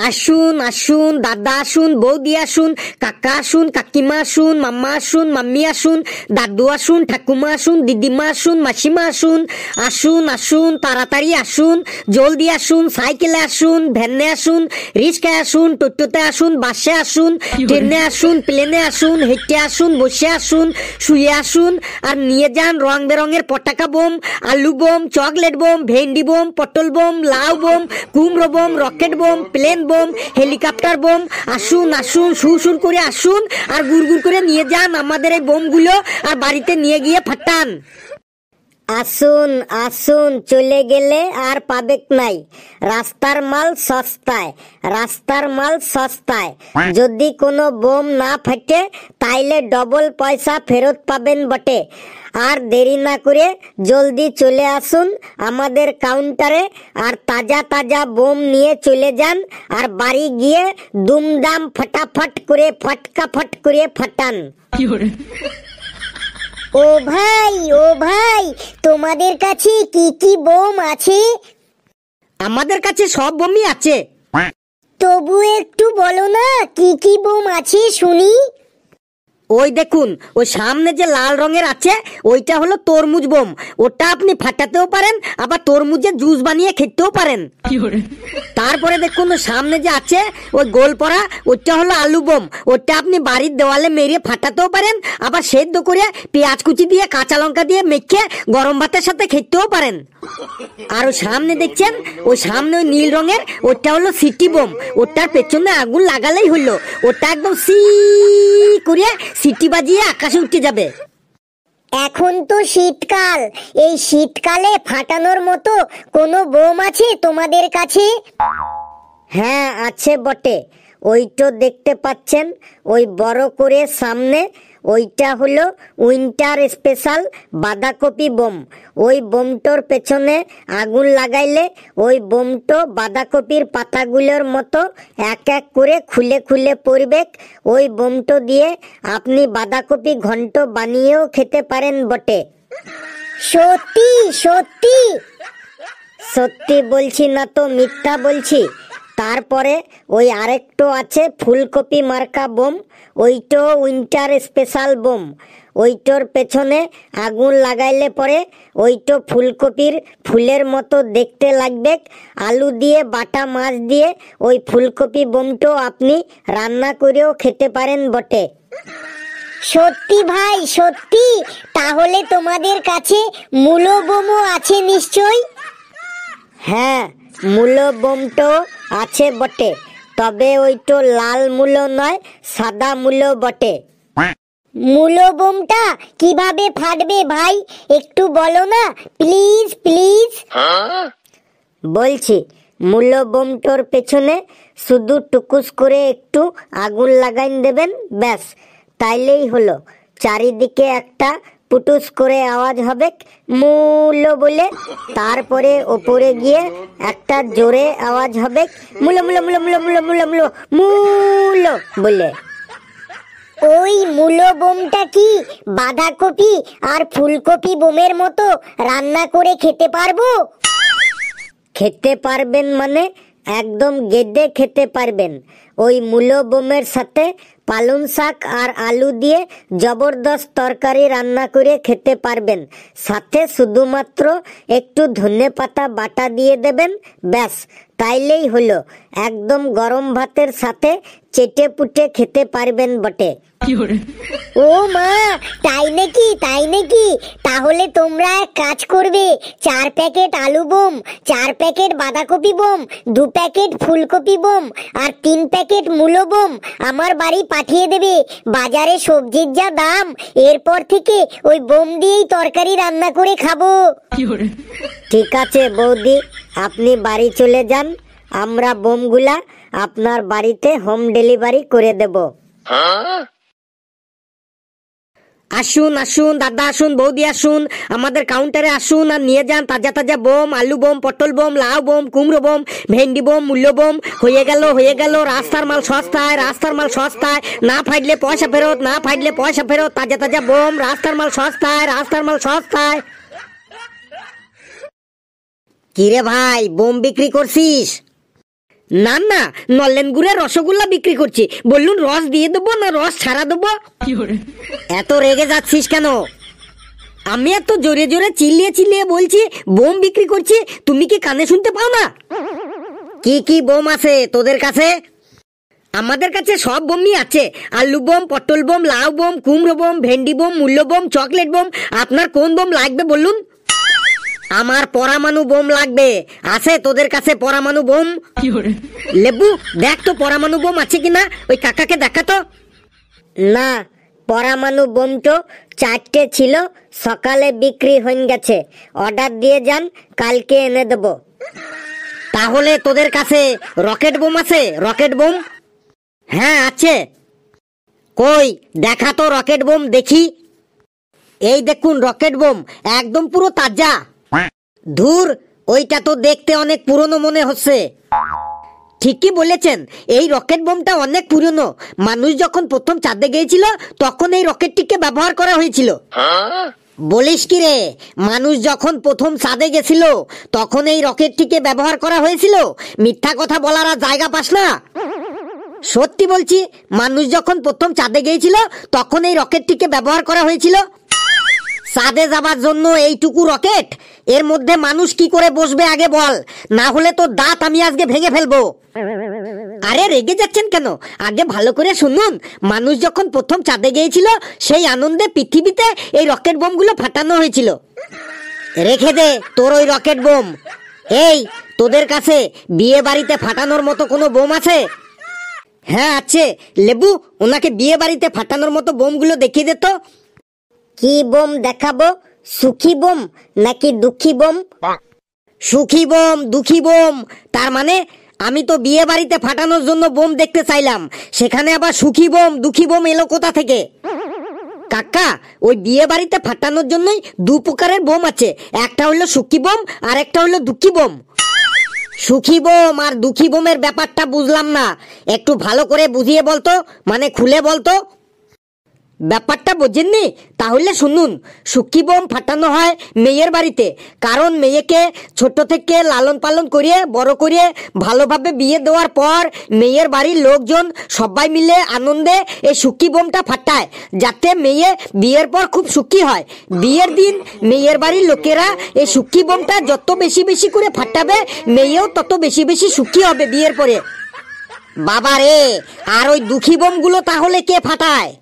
আসুন আসুন, দাদা আসুন, বৌদি আসুন, কাকা আসুন, কাকিমা আসুন, মাম্মা আসুন, মাম্মি আসুন, দাদু আসুন, ঠাকুমা আসুন, দিদিমা আসুন, মাসিমা আসুন। আসুন আসুন, তাড়াতাড়ি আসুন, জলদি আসুন, সাইকেলে আসুন, ভ্যানে আসুন, রিক্সায় আসুন, টোটোতে আসুন, বাসে আসুন, ট্রেনে আসুন, প্লেনে আসুন, হেঁটে আসুন, বসে আসুন, শুয়ে আসুন, আর নিয়ে যান রং বেরঙের পটাকা বোম, আলু বোম, চকলেট বোম, ভেন্ডি বোম, পটল বোম, লাউ বোম, কুমড়ো bomb, rocket bomb, plane bomb, helicopter bomb. আসুন আসুন, সুর করে আসুন, আর গুড় করে নিয়ে যান আমাদের এই বোমগুলো, আর বাড়িতে নিয়ে গিয়ে ফাটান। আসুন আসুন, চলে গেলে আর পাবেক নাই। রাস্তার মাল সস্তায়, রাস্তার মাল সস্তায়। যদি কোনো বোম না ফাটে তাইলে ডবল পয়সা ফেরত পাবেন বটে। আর দেরি না করে জলদি চলে আসুন আমাদের কাউন্টারে, আর তাজা তাজা বোম নিয়ে চলে যান, আর বাড়ি গিয়ে দুমদাম ফটাফট করে ফটকাফট করে ফাটান। ও ভাই, তোমাদের কাছে কি কি বোম আছে? আমাদের কাছে সব বোমই আছে। তবু একটু বলো না কি কি বোম আছে শুনি। ওই দেখুন, ওই সামনে যে লাল রঙের আছে ওইটা হলো তরমুজ বোম। ওটা আপনি ফাটাতেও পারেন, আবার তরমুজের জুস বানিয়ে খেতেও পারেন। তারপরে দেখুন ওই সামনে যে আছে ওই গোল পড়া, ওইটা হলো আলু বোম। ওটা আপনি বাড়ির দেওয়ালে মেরে ফাটাতেও পারেন, আবার সেদ্ধ করে পেঁয়াজ কুচি দিয়ে কাঁচা লঙ্কা দিয়ে মেখে গরম ভাতের সাথে খেতেও পারেন। আর ওই সামনে দেখছেন, ওই সামনে ওই নীল রঙের ওটা হলো সিটি বোম। ওটার পেছনে আগুন লাগালেই হলো, ওটা একদম সি করে সিটি বাজিয়ে আকাশে উঠে যাবে। এখন তো শীতকাল, এই শীতকালে ফাটানোর মতো কোনো বোম আছে তোমাদের কাছে? হ্যাঁ আছে বটে। ওইটা দেখতে পাচ্ছেন ওই বড় করে সামনে, ওইটা হলো উইন্টার স্পেশাল বাঁধাকপি বোম। ওই বোমটোর পেছনে আগুন লাগাইলে ওই বোমটো বাঁধাকপির পাতাগুলোর মতো এক এক করে খুলে খুলে পড়বে। ওই বোমটো দিয়ে আপনি বাঁধাকপি ঘন্ট বানিয়েও খেতে পারেন বটে। সত্যি সত্যি? সত্যি বলছি না তো মিথ্যা বলছি। তারপরে ওই আরেকটো আছে ফুলকপি মার্কা বোম, ওইটো উইন্টার স্পেশাল বোম। ওইটোর পেছনে আগুন লাগাইলে পরে ওইটো ফুলকপির ফুলের মতো দেখতে লাগবে। আলু দিয়ে বাটা মাছ দিয়ে ওই ফুলকপি বোমটো আপনি রান্না করেও খেতে পারেন বটে। সত্যি ভাই সত্যি? তাহলে তোমাদের কাছে মূলো বোমও আছে নিশ্চয়? হ্যাঁ, মূলো বোমটো আছে বটে, তবে ওইটো লাল মূলো নয়, সাদা মূলো বটে। মূলো বোমটা কিভাবে ফাটবে ভাই, একটু বলো না প্লিজ প্লিজ। বলছি, মূলো বোমটোর পেছনে শুধু টুকুস করে একটু আগুন লাগাই দেবেন, ব্যাস, তাইলেই হলো। চারিদিকে একটা পুটুস করে আওয়াজ হবে মূলো বলে, তারপরে ওপরে গিয়ে একটা জোরে আওয়াজ হবে মূলো মূলো মূলো মূলো মূলো মূলো মূলো মূলো বলে। ওই মূলো বোমটা কি বাঁধাকপি আর ফুলকপি বোমের মতো রান্না করে খেতে পারবো? খেতে পারবেন মানে একদম গেদে খেতে পারবেন। ওই মূলো বোমের সাথে পালং শাক আর আলু দিয়ে জবরদস্ত তরকারি রান্না করে খেতে পারবেন। সাথে শুধুমাত্র একটু ধনে পাতা বাটা দিয়ে দেবেন, ব্যাস, তাইলেই হলো। একদম গরম ভাতের সাথে চেটে পুটে খেতে পারবেন বটে। ও মা, তাই নাকি তাই নাকি? তাহলে তোমরা এক কাজ করবে, 4 প্যাকেট আলু বোম, 4 প্যাকেট বাঁধাকপি বোম, 2 প্যাকেট ফুলকপি বোম আর 3 প্যাকেট মূলো বোম আমার বাড়ি পাঠিয়ে দেবে। বাজারে সবজির যা দাম, এরপর থেকে ওই বোম দিয়েই তরকারি রান্না করে খাবো। ঠিক আছে বৌদি, আপনি বাড়ি চলে যান, আমরা বোমগুলা আপনার বাড়িতে হোম ডেলিভারি করে দেব। আসুন আসুন, দাদা আসুন, বৌদি আসুন, আমাদের কাউন্টারে আসুন, আর নিয়ে যান তাজা তাজা বোম, আলু বোম, পটল বোম, লাউ বোম, কুমড়ো বোম, ভেন্ডি বোম, মূল্য বোম। হয়ে গেল রাস্তার মাল সস্তায়, রাস্তার মাল সস্তায়, না ফাটলে পয়সা ফেরত, না ফাটলে পয়সা ফেরত, তাজা তাজা বোম, রাস্তার মাল সস্তায়, রাস্তার মাল সস্তায়। কিরে ভাই, বোম বিক্রি করছিস? না না, নলেন গুড়ের রসগোল্লা বিক্রি করছি। বললুন রস দিয়ে দেবো না রস ছাড়া দেবো? এত রেগে যাচ্ছিস কেন? আমি এত জোরে জোরে চিল্লিয়ে চিল্লিয়ে বলছি বোম বিক্রি করছি, তুমি কি কানে শুনতে পাও না? কি কি বোম আছে তোদের কাছে? আমাদের কাছে সব বোমই আছে। আলু বোম, পটল বোম, লাউ বোম, কুমড়ো বোম, ভেন্ডি বোম, মূল্য বোম, চকলেট বোম। আপনার কোন বোম লাগবে বলুন? আমার পরমাণু বোম লাগবে। আছে তোদের কাছে পরমাণু বোম? লেবু দেখ তো পরমাণু বোম আছে কিনা, ওই কাকাকে দেখা তো। না, পরমাণু বোম তো 4টে ছিল, সকালে বিক্রি হয়ে গেছে। অর্ডার দিয়ে যান, কালকে এনে দেব। তাহলে তোদের কাছে রকেট বোম আছে? Rocket bomb? হ্যাঁ আছে। কই দেখা তো রকেট বোম দেখি। এই দেখুন রকেট বোম, একদম পুরো তাজা। ধুর, ওইটা তো দেখতে অনেক পুরনো মনে হচ্ছে। ঠিকই বলেছেন, এই রকেট বোমটা অনেক পুরনো। মানুষ যখন প্রথম চাঁদে গিয়েছিল তখন এই রকেটটিকে ব্যবহার করা হয়েছিল। বলিস কি রে, মানুষ যখন প্রথম চাঁদে গেছিল তখন এই রকেটটিকে ব্যবহার করা হয়েছিল? মিথ্যা কথা বলার আর জায়গা পাস না। সত্যি বলছি, মানুষ যখন প্রথম চাঁদে গিয়েছিল তখন এই রকেটটিকে ব্যবহার করা হয়েছিল। চাঁদে যাবার জন্য এইটুকু রকেট, এর মধ্যে মানুষ কি করে বসবে আগে বল, না হলে তো দাঁত আমি আজকে ভেঙে ফেলবো। আরে রেগে যাচ্ছেন কেন? আগে ভালো করে শুনুন। মানুষ যখন প্রথম চাঁদে গিয়েছিল সেই আনন্দে পৃথিবীতে এই রকেট বোমগুলো ফাটানো হয়েছিল। রেখে দে তোর ওই রকেট বোম। এই তোদের কাছে বিয়ে বাড়িতে ফাটানোর মতো কোনো বোম আছে? হ্যাঁ আছে। লেবু ওনাকে বিয়ে বাড়িতে ফাটানোর মতো বোমগুলো দেখিয়ে দে তো। কি বোম দেখাবো? সুখী বোম নাকি দুঃখী বোম? সুখী বোম, দুঃখী বোম? তার মানে আমি তো বিয়ে বাড়িতে ফাটানোর জন্য বোম দেখতে চাইলাম, সেখানে আবার সুখী বোম দুঃখী বোম এলো কোথা থেকে? কাকা, ওই বিয়ে বাড়িতে ফাটানোর জন্যই দু প্রকারের বোম আছে, একটা হলো সুখী বোম আর একটা হলো দুঃখী বোম। সুখী বোম আর দুঃখী বোমের ব্যাপারটা বুঝলাম না, একটু ভালো করে বুঝিয়ে বলতো, মানে খুলে বলতো। ব্যাপারটা বোঝেননি? তাহলে শুনুন। সুখী বোম ফাটানো হয় মেয়ের বাড়িতে, কারণ মেয়েকে ছোট থেকে লালন পালন করিয়ে বড় করিয়ে ভালোভাবে বিয়ে দেওয়ার পর মেয়ের বাড়ির লোকজন সবাই মিলে আনন্দে এই সুখী বোমটা ফাটায়, যাতে মেয়ে বিয়ের পর খুব সুখী হয়। বিয়ের দিন মেয়ের বাড়ির লোকেরা এই সুখী বোমটা যত বেশি বেশি করে ফাটাবে, মেয়েও তত বেশি বেশি সুখী হবে বিয়ের পরে। বাবা রে, আর ওই দুঃখী বোমগুলো তাহলে কে ফাটায়?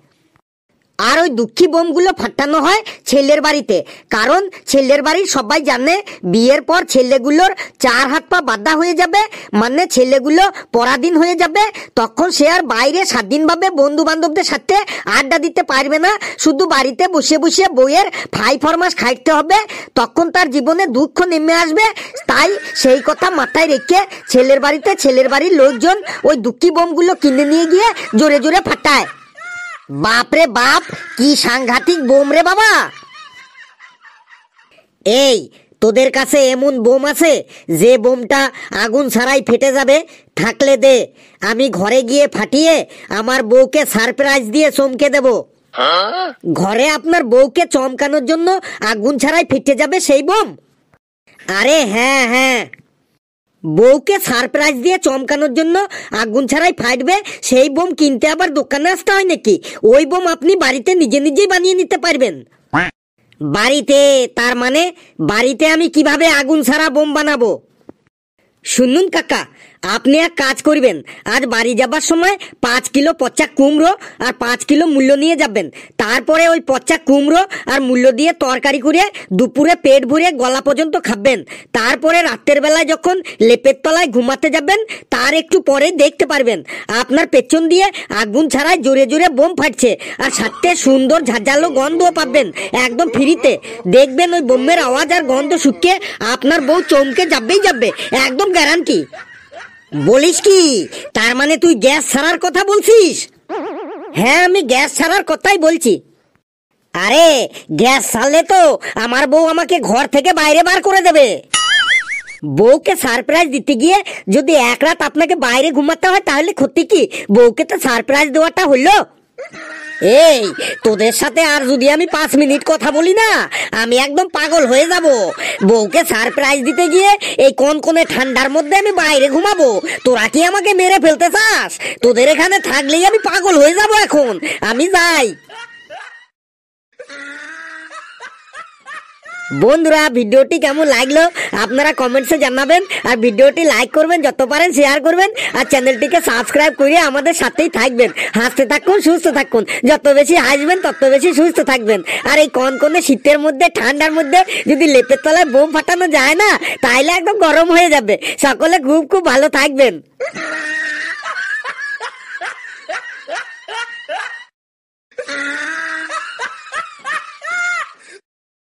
আর ওই দুঃখী বোমগুলো ফাটানো হয় ছেলের বাড়িতে, কারণ ছেলের বাড়ির সবাই জানে বিয়ের পর ছেলেগুলোর 4 হাত পা বাঁধা হয়ে যাবে, মানে ছেলেগুলো পরাধীন হয়ে যাবে। তখন সে আর বাইরে স্বাধীনভাবে বন্ধু বান্ধবদের সাথে আড্ডা দিতে পারবে না, শুধু বাড়িতে বসে বসে বইয়ের ফাই ফরমাস খাইতে হবে। তখন তার জীবনে দুঃখ নেমে আসবে। তাই সেই কথা মাথায় রেখে ছেলের বাড়িতে ছেলের বাড়ির লোকজন ওই দুঃখী বোমগুলো কিনে নিয়ে গিয়ে জোরে জোরে ফাটায়। বাপরে বাপ, কি সাংঘাতিক বোম রে বাবা। এই তোদের কাছে এমন বোম আছে যে বোমটা আগুন ছাড়াই ফেটে যাবে? থাকলে দে, আমি ঘরে গিয়ে ফাটিয়ে আমার বউকে সারপ্রাইজ দিয়ে চমকে দেব। ঘরে আপনার বউকে চমকানোর জন্য আগুন ছাড়াই ফেটে যাবে সেই বোম? আরে হ্যাঁ হ্যাঁ, বউকে সারপ্রাইজ দিয়ে চমকানোর জন্য আগুন ছাড়াই ফাটবে সেই বোম কিনতে আবার দোকানে আসতে হয় নাকি? ওই বোম আপনি বাড়িতে নিজে নিজেই বানিয়ে নিতে পারবেন। বাড়িতে? তার মানে বাড়িতে আমি কিভাবে আগুন ছাড়া বোম বানাবো? শুনুন কাকা, আপনি এক কাজ করবেন, আজ বাড়ি যাবার সময় 5 কিলো পচা কুমড়ো আর 5 কিলো মূল্য নিয়ে যাবেন। তারপরে ওই পচা কুমড়ো আর মূল্য দিয়ে তরকারি করে দুপুরে পেট ভরে গলা পর্যন্ত খাবেন। তারপরে রাতের বেলায় যখন লেপের তলায় ঘুমাতে যাবেন তার একটু পরে দেখতে পারবেন আপনার পেছন দিয়ে আগুন ছাড়াই জোরে জোরে বোম ফাটছে, আর সাথে সুন্দর ঝাঁঝালো গন্ধও পাবেন একদম ফ্রিতে। দেখবেন ওই বোমের আওয়াজ আর গন্ধ শুকিয়ে আপনার বউ চমকে যাবেই যাবে, একদম গ্যারান্টি। বলিস কি? তার মানে তুই গ্যাস ছাড়ার কথা বলছিস? হ্যাঁ, আমি গ্যাস ছাড়ার কথাই বলছি। আরে গ্যাস ছাড়লে তো আমার বউ আমাকে ঘর থেকে বাইরে বার করে দেবে। বউকে সারপ্রাইজ দিতে গিয়ে যদি এক রাত আপনাকে বাইরে ঘুমাতে হয় তাহলে ক্ষতি কি? বউকে তো সারপ্রাইজ দেওয়াটা হলো। এই তোদের সাথে আর যদি আমি 5 মিনিট কথা বলি না, আমি একদম পাগল হয়ে যাব। বউকে সারপ্রাইজ দিতে গিয়ে এই কনকনে ঠান্ডার মধ্যে আমি বাইরে ঘুমাবো, তোরা কি আমাকে মেরে ফেলতে চাস? তোদের এখানে থাকলেই আমি পাগল হয়ে যাব। এখন আমি যাই। বন্ধুরা, ভিডিওটি কেমন লাগলো আপনারা কমেন্টসে জানাবেন, আর ভিডিওটি লাইক করবেন, যত পারেন শেয়ার করবেন, আর চ্যানেলটিকে সাবস্ক্রাইব করে আমাদের সাথেই থাকবেন। হাসতে থাকুন, সুস্থ থাকুন, যত বেশি হাসবেন তত বেশি সুস্থ থাকবেন। আর এই কনকনে শীতের মধ্যে, ঠান্ডার মধ্যে যদি লেপের তলায় বোম ফাটানো যায় না, তাহলে একদম গরম হয়ে যাবে। সকলে খুব খুব ভালো থাকবেন।